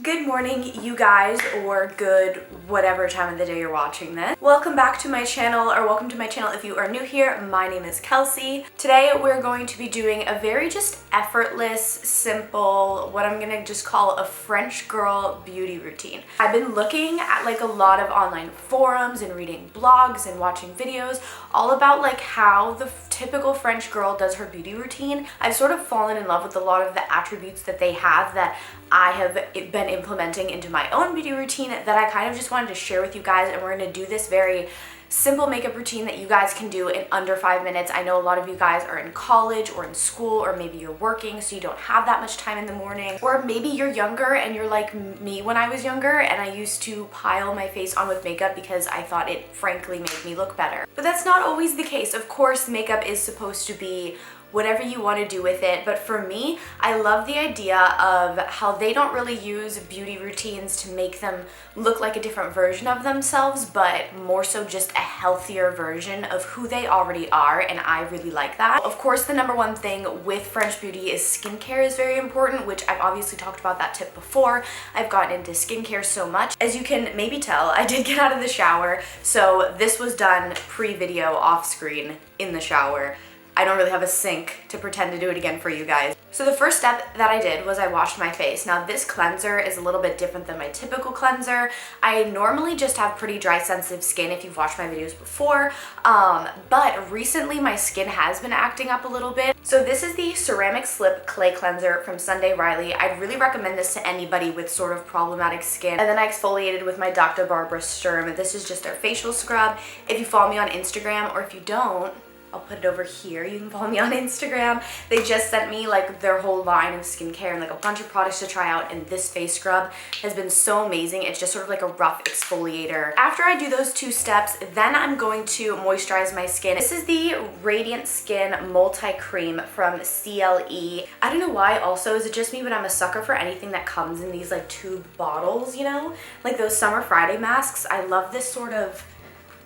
Good morning, you guys, or good whatever time of the day you're watching this. Welcome back to my channel, or welcome to my channel if you are new here. My name is Kelsey. Today we're going to be doing a very just effortless, simple, what I'm gonna just call a French girl beauty routine. I've been looking at like a lot of online forums and reading blogs and watching videos all about like how the typical French girl does her beauty routine. I've sort of fallen in love with a lot of the attributes that they have that I have been implementing into my own beauty routine that I kind of just wanted to share with you guys, and we're going to do this very simple makeup routine that you guys can do in under 5 minutes. I know a lot of you guys are in college or in school, or maybe you're working so you don't have that much time in the morning, or maybe you're younger and you're like me when I was younger and I used to pile my face on with makeup because I thought it frankly made me look better. But that's not always the case. Of course, makeup is supposed to be whatever you want to do with it, but for me, I love the idea of how they don't really use beauty routines to make them look like a different version of themselves, but more so just a healthier version of who they already are, and I really like that. Of course, the number one thing with French beauty is skincare is very important, which I've obviously talked about that tip before. I've gotten into skincare so much. As you can maybe tell, I did get out of the shower, so this was done pre-video off screen in the shower. I don't really have a sink to pretend to do it again for you guys. So the first step that I did was I washed my face. Now this cleanser is a little bit different than my typical cleanser. I normally just have pretty dry sensitive skin if you've watched my videos before, but recently my skin has been acting up a little bit. So this is the Ceramic Slip Clay Cleanser from Sunday Riley. I'd really recommend this to anybody with sort of problematic skin. And then I exfoliated with my Dr. Barbara Sturm. This is just their facial scrub. If you follow me on Instagram, or if you don't, I'll put it over here. You can follow me on Instagram. They just sent me like their whole line of skincare and like a bunch of products to try out, and this face scrub has been so amazing. It's just sort of like a rough exfoliator. After I do those two steps, then I'm going to moisturize my skin. This is the Radiant Skin Multi-Cream from CLE. I don't know why also, is it just me, but I'm a sucker for anything that comes in these like tube bottles, you know? Like those Summer Friday masks. I love this sort of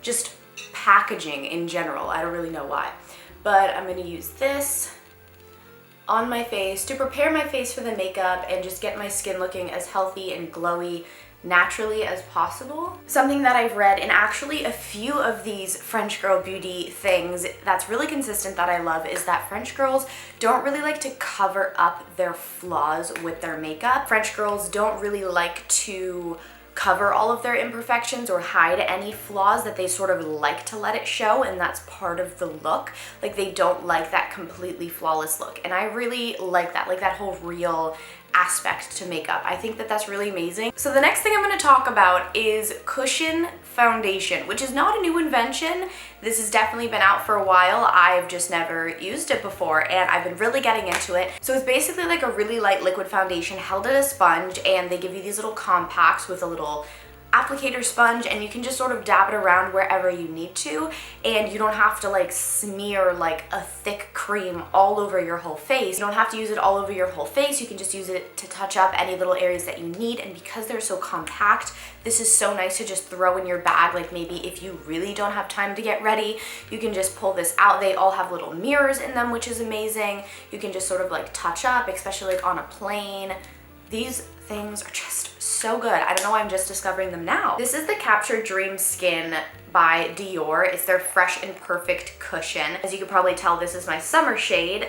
just packaging in general. I don't really know why, but I'm going to use this on my face to prepare my face for the makeup and just get my skin looking as healthy and glowy naturally as possible. Something that I've read in actually a few of these French girl beauty things that's really consistent that I love is that French girls don't really like to cover up their flaws with their makeup. French girls don't really like to cover all of their imperfections or hide any flaws, that they sort of like to let it show, and that's part of the look. Like they don't like that completely flawless look, and I really like that whole real aspect to makeup. I think that that's really amazing. So the next thing I'm going to talk about is cushion foundation, which is not a new invention. This has definitely been out for a while. I've just never used it before, and I've been really getting into it. So it's basically like a really light liquid foundation held at a sponge, and they give you these little compacts with a little applicator sponge, and you can just sort of dab it around wherever you need to, and you don't have to like smear like a thick cream all over your whole face. You don't have to use it all over your whole face. You can just use it to touch up any little areas that you need, and because they're so compact, this is so nice to just throw in your bag. Like maybe if you really don't have time to get ready, you can just pull this out. They all have little mirrors in them, which is amazing. You can just sort of like touch up, especially like on a plane. These things are just so good. I don't know why I'm just discovering them now. This is the Capture Dream Skin by Dior. It's their Fresh and Perfect Cushion. As you can probably tell, this is my summer shade.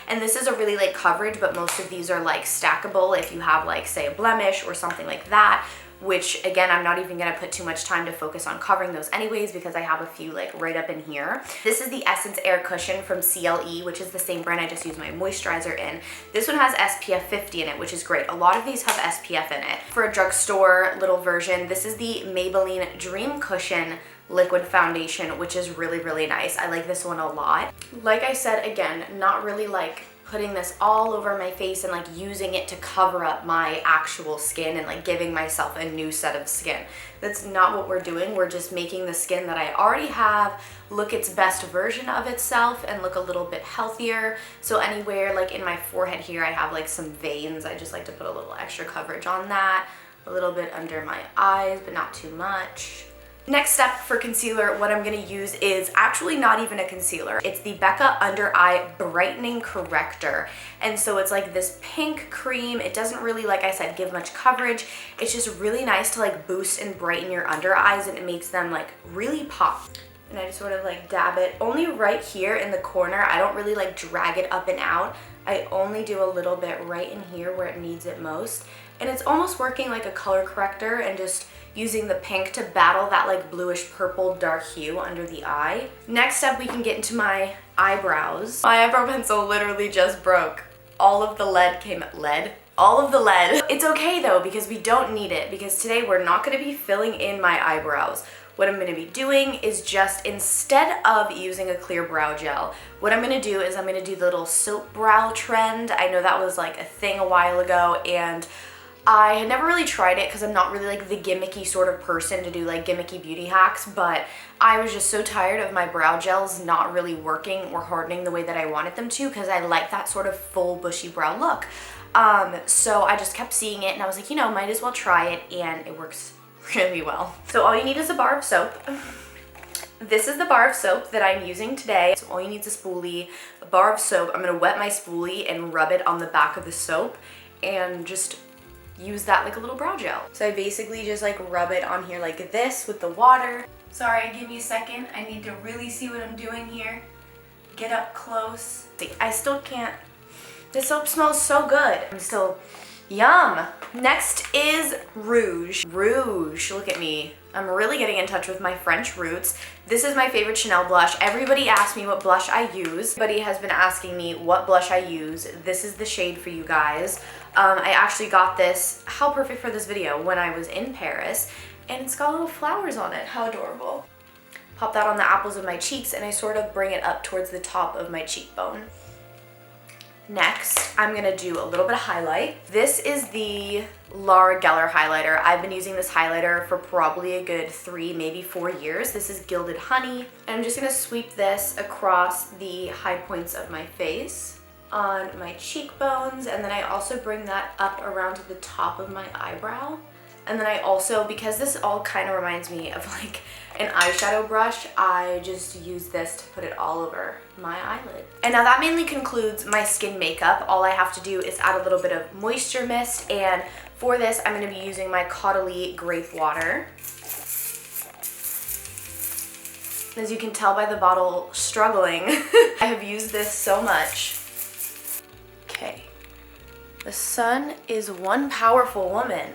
And this is a really light coverage, but most of these are like stackable if you have like say a blemish or something like that, which again, I'm not even gonna put too much time to focus on covering those anyways because I have a few like right up in here. This is the Essence Air Cushion from CLE, which is the same brand I just used my moisturizer in. This one has SPF 50 in it, which is great. A lot of these have SPF in it. For a drugstore little version, this is the Maybelline Dream Cushion liquid foundation, which is really, really nice. I like this one a lot. Like I said, again, not really like putting this all over my face and like using it to cover up my actual skin and like giving myself a new set of skin. That's not what we're doing. We're just making the skin that I already have look its best version of itself and look a little bit healthier. So anywhere like in my forehead here, I have like some veins. I just like to put a little extra coverage on that. A little bit under my eyes, but not too much. Next step for concealer, what I'm gonna use is actually not even a concealer. It's the Becca Under Eye Brightening Corrector. And so it's like this pink cream. It doesn't really, like I said, give much coverage. It's just really nice to like boost and brighten your under eyes, and it makes them like really pop. And I just sort of like dab it only right here in the corner. I don't really like drag it up and out. I only do a little bit right in here where it needs it most. And it's almost working like a color corrector and just using the pink to battle that like bluish purple dark hue under the eye. Next up, we can get into my eyebrows. My eyebrow pencil literally just broke. All of the lead came, all of the lead. It's okay though, because we don't need it, because today we're not gonna be filling in my eyebrows. What I'm gonna be doing is just, instead of using a clear brow gel, what I'm gonna do is I'm gonna do the little soap brow trend. I know that was like a thing a while ago, and I had never really tried it because I'm not really like the gimmicky sort of person to do like gimmicky beauty hacks, but I was just so tired of my brow gels not really working or hardening the way that I wanted them to, because I like that sort of full bushy brow look. So I just kept seeing it and I was like, you know, might as well try it, and it works really well. So all you need is a bar of soap. This is the bar of soap that I'm using today. So all you need is a spoolie, a bar of soap. I'm gonna wet my spoolie and rub it on the back of the soap and just use that like a little brow gel. So I basically just like rub it on here like this with the water. Sorry, give me a second. I need to really see what I'm doing here. Get up close. See, I still can't. This soap smells so good. I'm still, yum. Next is rouge. Rouge, look at me. I'm really getting in touch with my French roots. This is my favorite Chanel blush. Everybody asks me what blush I use. Everybody has been asking me what blush I use. This is the shade for you guys. I actually got this, how perfect for this video, when I was in Paris, and it's got little flowers on it. How adorable. Pop that on the apples of my cheeks, and I sort of bring it up towards the top of my cheekbone. Next, I'm gonna do a little bit of highlight. This is the Laura Geller highlighter. I've been using this highlighter for probably a good 3, maybe 4 years. This is Gilded Honey. And I'm just gonna sweep this across the high points of my face, on my cheekbones, and then I also bring that up around to the top of my eyebrow. And then I also, because this all kind of reminds me of like an eyeshadow brush, I just use this to put it all over my eyelid. And now that mainly concludes my skin makeup. All I have to do is add a little bit of moisture mist, and for this I'm going to be using my Caudalie Grape Water. As you can tell by the bottle struggling, I have used this so much. Okay, the sun is one powerful woman,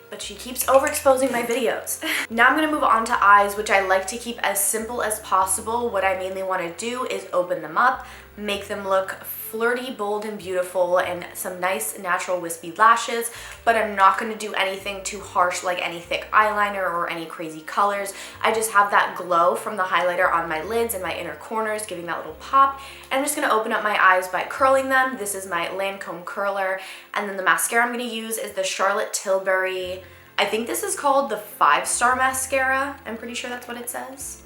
but she keeps overexposing my videos. Now I'm gonna move on to eyes, which I like to keep as simple as possible. What I mainly wanna do is open them up, make them look flirty, bold, and beautiful, and some nice natural wispy lashes, but I'm not gonna do anything too harsh like any thick eyeliner or any crazy colors. I just have that glow from the highlighter on my lids and my inner corners, giving that little pop. And I'm just gonna open up my eyes by curling them. This is my Lancome curler. And then the mascara I'm gonna use is the Charlotte Tilbury, I think this is called the 5-Star Mascara. I'm pretty sure that's what it says.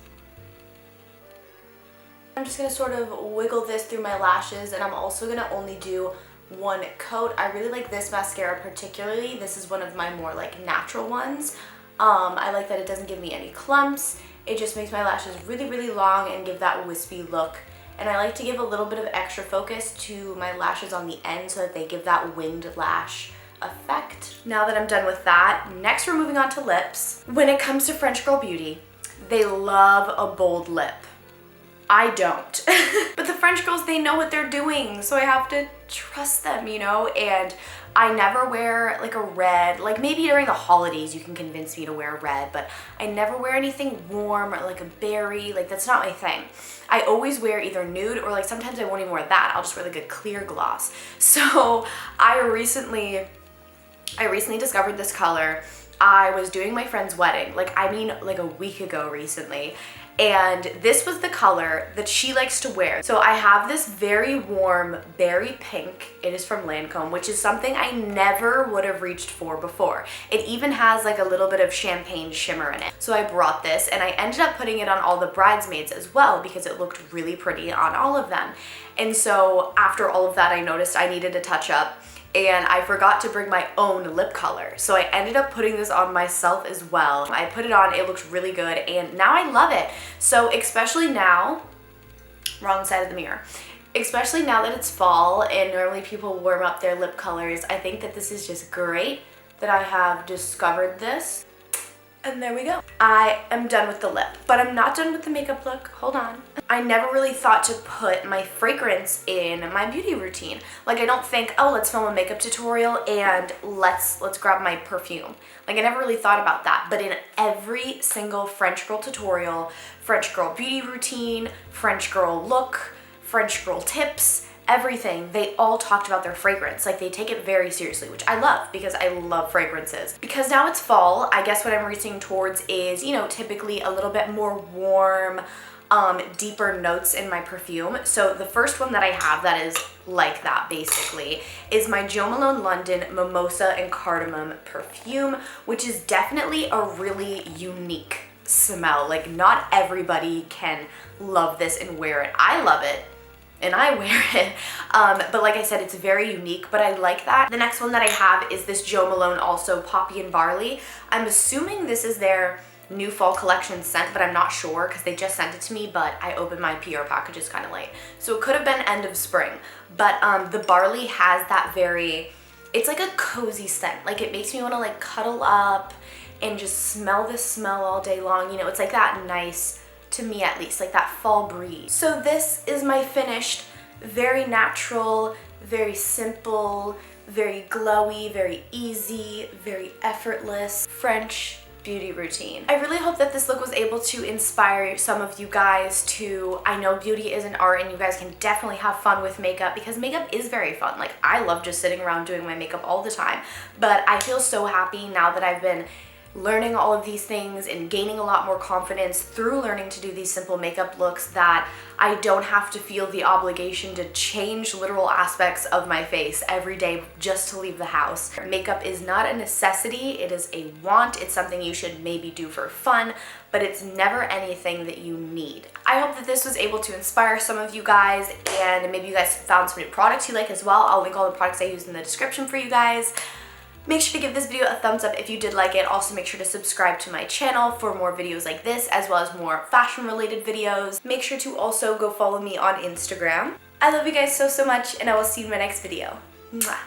I'm just gonna sort of wiggle this through my lashes, and I'm also gonna only do one coat. I really like this mascara particularly. This is one of my more like natural ones. I like that it doesn't give me any clumps. It just makes my lashes really, really long and give that wispy look. And I like to give a little bit of extra focus to my lashes on the end so that they give that winged lash effect. Now that I'm done with that, next we're moving on to lips. When it comes to French girl beauty, they love a bold lip. I don't. But the French girls, they know what they're doing, so I have to trust them, you know? And I never wear like a red, like maybe during the holidays you can convince me to wear red, but I never wear anything warm or like a berry, like that's not my thing. I always wear either nude or like sometimes I won't even wear that. I'll just wear like a clear gloss. So I recently discovered this color. I was doing my friend's wedding, like a week ago recently. And this was the color that she likes to wear. So I have this very warm berry pink. It is from Lancome, which is something I never would have reached for before. It even has like a little bit of champagne shimmer in it. So I brought this and I ended up putting it on all the bridesmaids as well because it looked really pretty on all of them. And so after all of that, I noticed I needed a touch up. and I forgot to bring my own lip color. So I ended up putting this on myself as well. I put it on, it looks really good, and now I love it. So especially now, wrong side of the mirror. Especially now that it's fall and normally people warm up their lip colors, I think that this is just great that I have discovered this. And there we go. I am done with the lip, but I'm not done with the makeup look. Hold on. I never really thought to put my fragrance in my beauty routine. Like, I don't think, oh, let's film a makeup tutorial and let's grab my perfume. Like, I never really thought about that. But in every single French girl tutorial, French girl beauty routine, French girl look, French girl tips, everything, they all talked about their fragrance. Like, they take it very seriously, which I love because I love fragrances. Because now it's fall, I guess what I'm reaching towards is, you know, typically a little bit more warm, deeper notes in my perfume. So the first one that I have that is like that basically is my Jo Malone London Mimosa and Cardamom perfume, which is definitely a really unique smell. Like, not everybody can love this and wear it. I love it and I wear it, but like I said, it's very unique, but I like that. The next one that I have is this Jo Malone also Poppy and Barley. I'm assuming this is their new fall collection scent, but I'm not sure because they just sent it to me, but I opened my PR packages kind of late. So it could have been end of spring, but the Barley has that it's like a cozy scent. Like, it makes me want to like cuddle up and just smell this smell all day long. You know, it's like that nice, to me at least, like that fall breeze. So this is my finished, very natural, very simple, very glowy, very easy, very effortless French beauty routine. I really hope that this look was able to inspire some of you guys to, I know beauty is an art and you guys can definitely have fun with makeup because makeup is very fun. Like, I love just sitting around doing my makeup all the time, but I feel so happy now that I've been learning all of these things and gaining a lot more confidence through learning to do these simple makeup looks that I don't have to feel the obligation to change literal aspects of my face every day just to leave the house. Makeup is not a necessity, it is a want. It's something you should maybe do for fun, but it's never anything that you need. I hope that this was able to inspire some of you guys, and maybe you guys found some new products you like as well. I'll link all the products I use in the description for you guys. Make sure to give this video a thumbs up if you did like it. Also, make sure to subscribe to my channel for more videos like this, as well as more fashion related videos. Make sure to also go follow me on Instagram. I love you guys so much, and I will see you in my next video. Mwah.